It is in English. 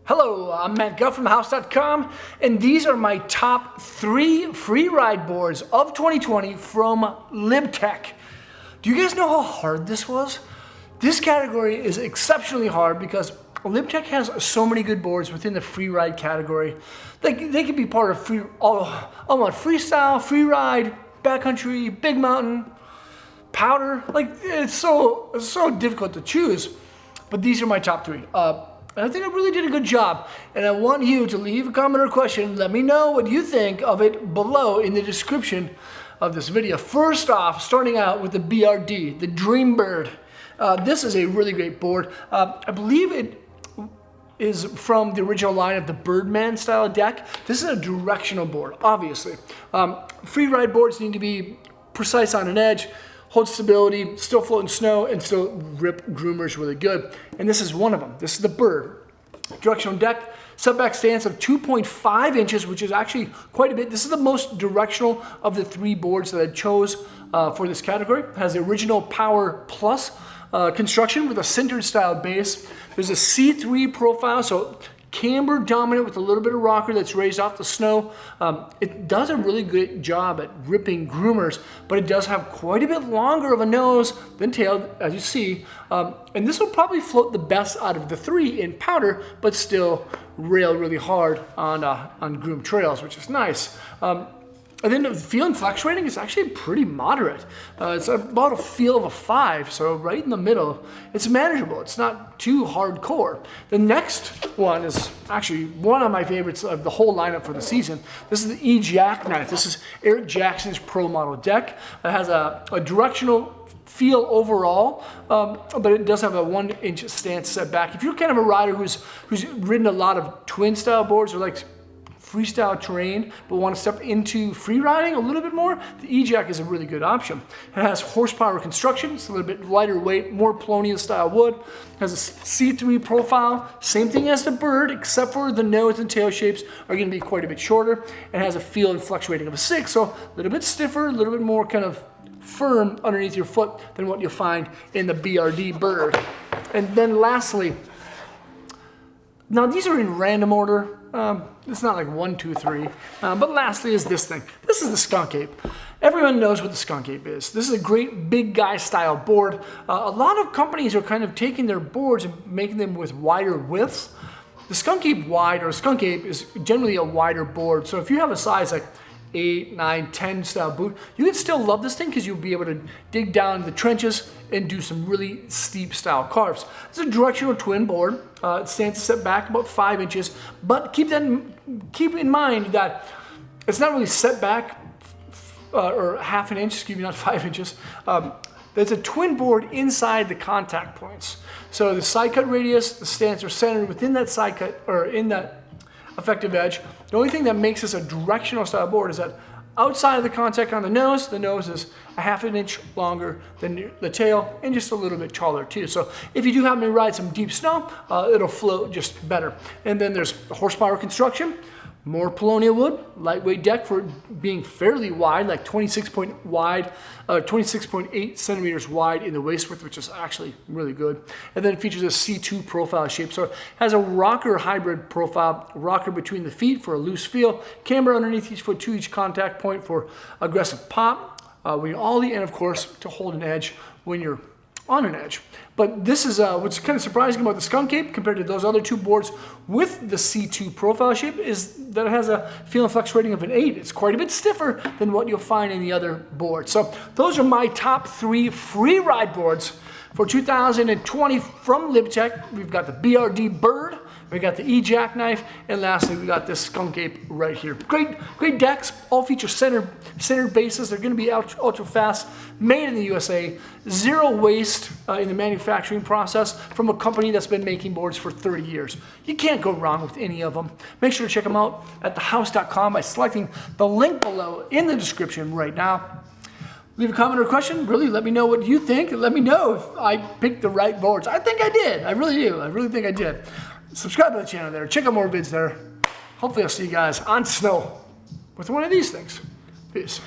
Hello, I'm Matt Guff from House.com, and these are my top 3 free ride boards of 2020 from Lib Tech. Do you guys know how hard this was? This category is exceptionally hard because Lib Tech has so many good boards within the free ride category. They could be part of freestyle, free ride, backcountry, big mountain, powder. It's so difficult to choose, but these are my top 3. I think I really did a good job, and I want you to leave a comment or question. Let me know what you think of it below in the description of this video. First off, starting out with the BRD, the Dreambird. This is a really great board. I believe it is from the original line of the Birdman style deck. This is a directional board, obviously. Free ride boards need to be precise on an edge, hold stability, still float in snow, and still rip groomers really good. And this is one of them. This is the Bird. Directional deck, setback stance of 2.5 inches, which is actually quite a bit. This is the most directional of the 3 boards that I chose for this category. It has the original Power Plus construction with a centered style base. There's a C3 profile, so camber dominant with a little bit of rocker that's raised off the snow. It does a really good job at ripping groomers, but it does have quite a bit longer of a nose than tail, as you see. And this will probably float the best out of the 3 in powder, but still rail really hard on groomed trails, which is nice. And then the feel and flex rating is actually pretty moderate. It's about a feel of a 5, so right in the middle. It's manageable. It's not too hardcore. The next one is actually one of my favorites of the whole lineup for the season. This is the Ejack Knife. This is Eric Jackson's pro model deck. It has a directional feel overall, but it does have a 1-inch stance setback. If you're kind of a rider who's ridden a lot of twin style boards or like freestyle terrain, but want to step into free riding a little bit more, the Ejack is a really good option. It has horsepower construction, it's a little bit lighter weight, more Polonian style wood. It has a C3 profile, same thing as the Bird, except for the nose and tail shapes are going to be quite a bit shorter. And it has a feel and flex rating of a 6, so a little bit stiffer, a little bit more kind of firm underneath your foot than what you'll find in the BRD Bird. And then lastly, now these are in random order. It's not like 1, 2, 3. But lastly is this thing. This is the Skunk Ape. Everyone knows what the Skunk Ape is. This is a great big guy style board. A lot of companies are kind of taking their boards and making them with wider widths. The Skunk Ape Wide or Skunk Ape is generally a wider board. So if you have a size like 8, 9, 10 style boot, you can still love this thing because you'll be able to dig down the trenches and do some really steep style carves. It's a directional twin board. It stands set back about 5 inches, but keep in mind that it's not really set back or half an inch, excuse me, not 5 inches. There's a twin board inside the contact points. So the side cut radius, the stance are centered within that side cut or in that effective edge. The only thing that makes this a directional style board is that outside of the contact on the nose is a half an inch longer than the tail and just a little bit taller too. So if you do happen to ride some deep snow, it'll float just better. And then there's horsepower construction, more Polonia wood, lightweight deck for being fairly wide, like 26.8 centimeters wide in the waist width, which is actually really good. And then it features a C2 profile shape. So it has a rocker hybrid profile, rocker between the feet for a loose feel, camber underneath each foot to each contact point for aggressive pop, when you're ollie, and of course to hold an edge when you're on an edge. But this is what's kind of surprising about the Skunk Ape compared to those other 2 boards with the C2 profile shape is that it has a feel and flex rating of an 8. It's quite a bit stiffer than what you'll find in the other boards. So those are my top 3 free ride boards for 2020 from Lib Tech. We've got the BRD Bird, we got the Ejack Knife, and lastly we got this Skunk Ape right here. Great decks, all feature centered bases. They're going to be ultra fast, made in the USA, 0 waste in the manufacturing process from a company that's been making boards for 30 years. You can't go wrong with any of them. Make sure to check them out at thehouse.com by selecting the link below in the description right now. Leave a comment or question. Really, let me know what you think. Let me know if I picked the right boards. I think I did. I really do. I really think I did. Subscribe to the channel there. Check out more vids there. Hopefully I'll see you guys on snow with one of these things. Peace.